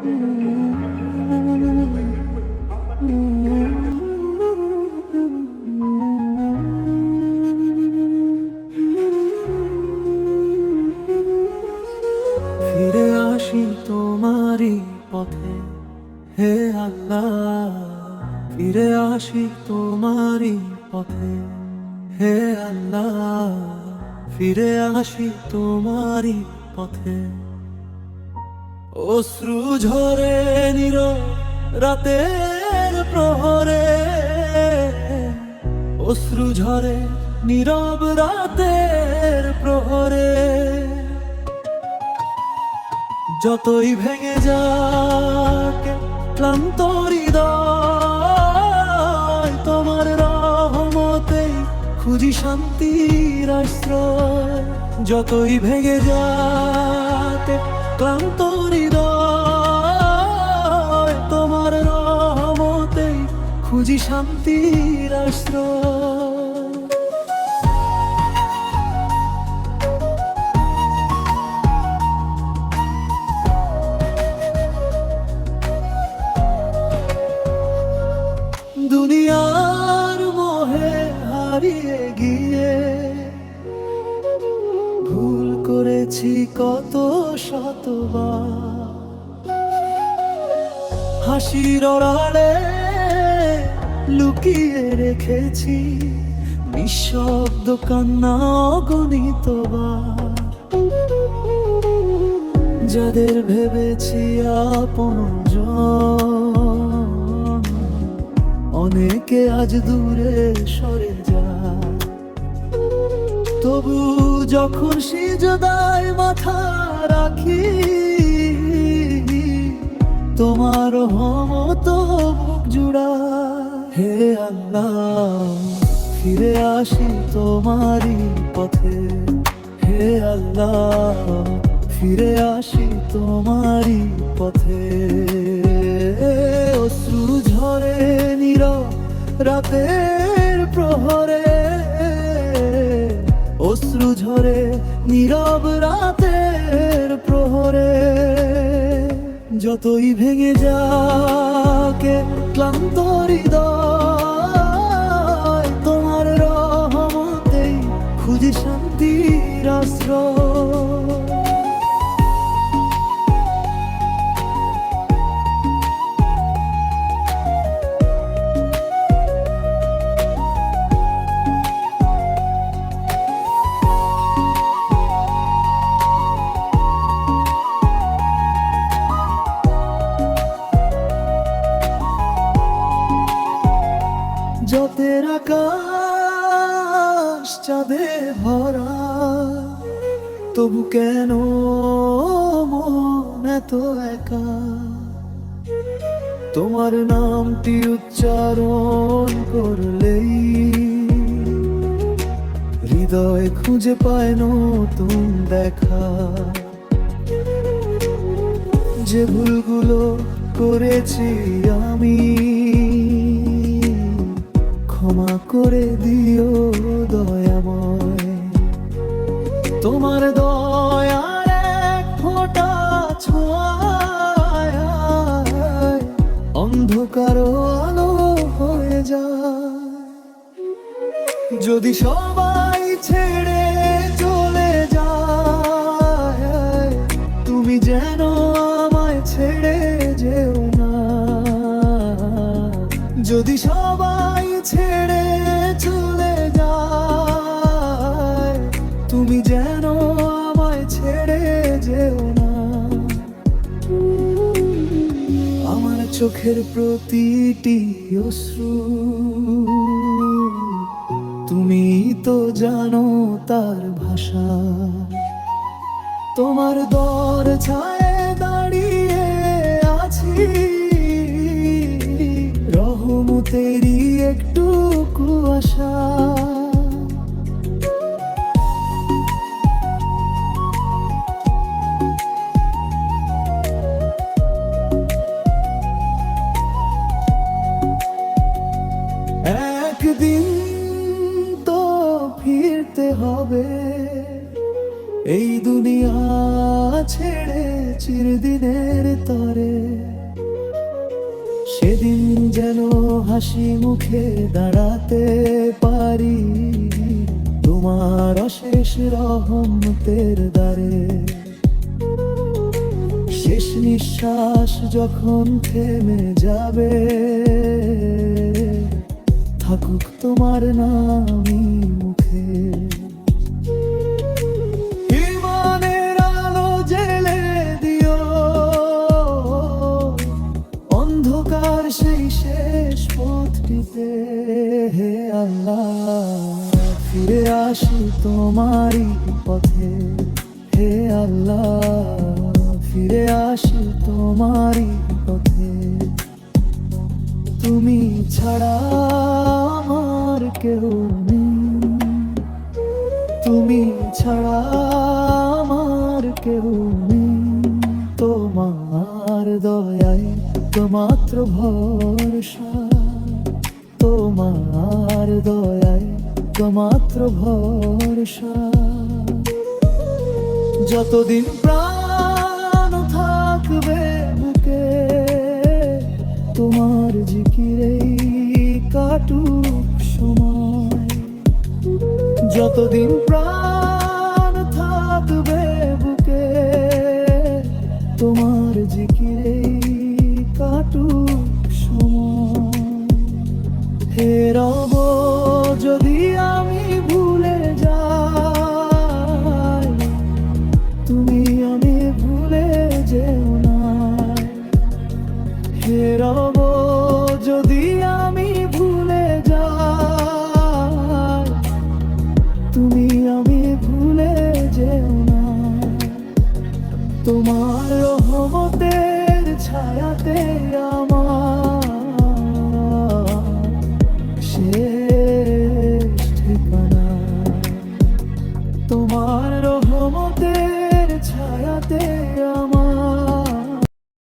ফিরে আসি তোমারই পথে, হে আল্লাহ। ফিরে আসি তোমারই পথে, হে আল্লাহ। ফিরে আসি তোমারই পথে। অশ্রু ঝরে নীরব রাতের প্রহরে, অশ্রু ঝরে নীরব রাতের প্রহরে। যতই ভেঙে যাক ক্লান্ত হৃদয়, তোমার রহমতেই খুঁজি শান্তির আশ্রয়। যতই ভেঙে যাক ক্লান্ত হৃদয়, তোমার রহমতেই খুঁজি শান্তির আশ্রয়। দুনিয়ার মোহে হারিয়ে গিয়ে ভুল করেছি কত শতবার। হাসির আড়ালে লুকিয়ে রেখেছি নিঃশব্দ কান্না অগণিতবার। যাদের ভেবেছি আপনজন, অনেকে আজ দূরে সরে যায়। তবু যখন সিজদায় মাথা রাখি, তোমার রহমত বুক জুড়ায়। হে আল্লাহ, ফিরে আসি তোমারই পথে, হে আল্লাহ। ফিরে আসি তোমারই পথে। অশ্রু ঝরে নীরব রাতের প্রহরে, অশ্রু ঝরে নীরব রাতের প্রহরে। যতই ভেঙে যাকে ক্লান্ত হৃদয়, তোমার রহমতেই খুঁজি শান্তির আশ্রয়। যতের আকাশ চাঁদে ভরা, তবু কেন মন এত একা? তোমার নামটি উচ্চারণ করলেই হৃদয় খুঁজে পায় নতুন দেখা। যে ভুলগুলো করেছি আমি, ক্ষমা করে দিও দয়াময়। তোমার দয়ার এক ফোঁটা ছোঁয়ায় অন্ধকার আলো হয়ে যায়। যদি সবাই ছেড়ে চলে যায়, তুমি যেন আমায় ছেড়ে যেও না। যদি সবাই ছেড়ে চলে যায়, তুমি যেন আমায় ছেড়ে যেও না। আমার চোখের প্রতিটি অশ্রু তুমি তো জানো তার ভাষা। তোমার দর ছায়ে দাঁড়িয়ে আছি, রহমতেরই একটু কুয়াশা। একদিন তো ফিরতে হবে এই দুনিয়া ছেড়ে চিরদিনের তরে। সেদিন যেন হাসি মুখে দাঁড়াতে পারি তোমার অশেষ রহমতের দ্বারে। শেষ নিঃশ্বাস যখন থেমে যাবে, থাকুক তোমার নামই মুখে। ঈমানের আলো জ্বেলে দিও অন্ধকার সেই শেষ পথটিতে। হে আল্লাহ, ফিরে আসি তোমারই পথে। হে আল্লাহ, ফিরে আসি তোমারই পথে। তুমি ছাড়া আমার কেউ নেই, তুমি ছাড়া আমার কেউ নেই। তোমার দয়ায় তো মাত্র ভরসা, তোমার দয়ায় তো মাত্র ভরসা। যতদিন প্রাণ থাকবে বুকে, তোমার জিকিরেই কাটুক সময়। যতদিন প্রাণ থাকবে বুকে, তোমার জিকিরেই কাটুক সময়। হে রব, যদি আমি ভুলে যাই, তুমি আমি ভুলে যেও না। হে রব, যদি আমি ভুলে যাই, তুমি আমি ভুলে যেও না। তোমার রহমতের ছায়াতে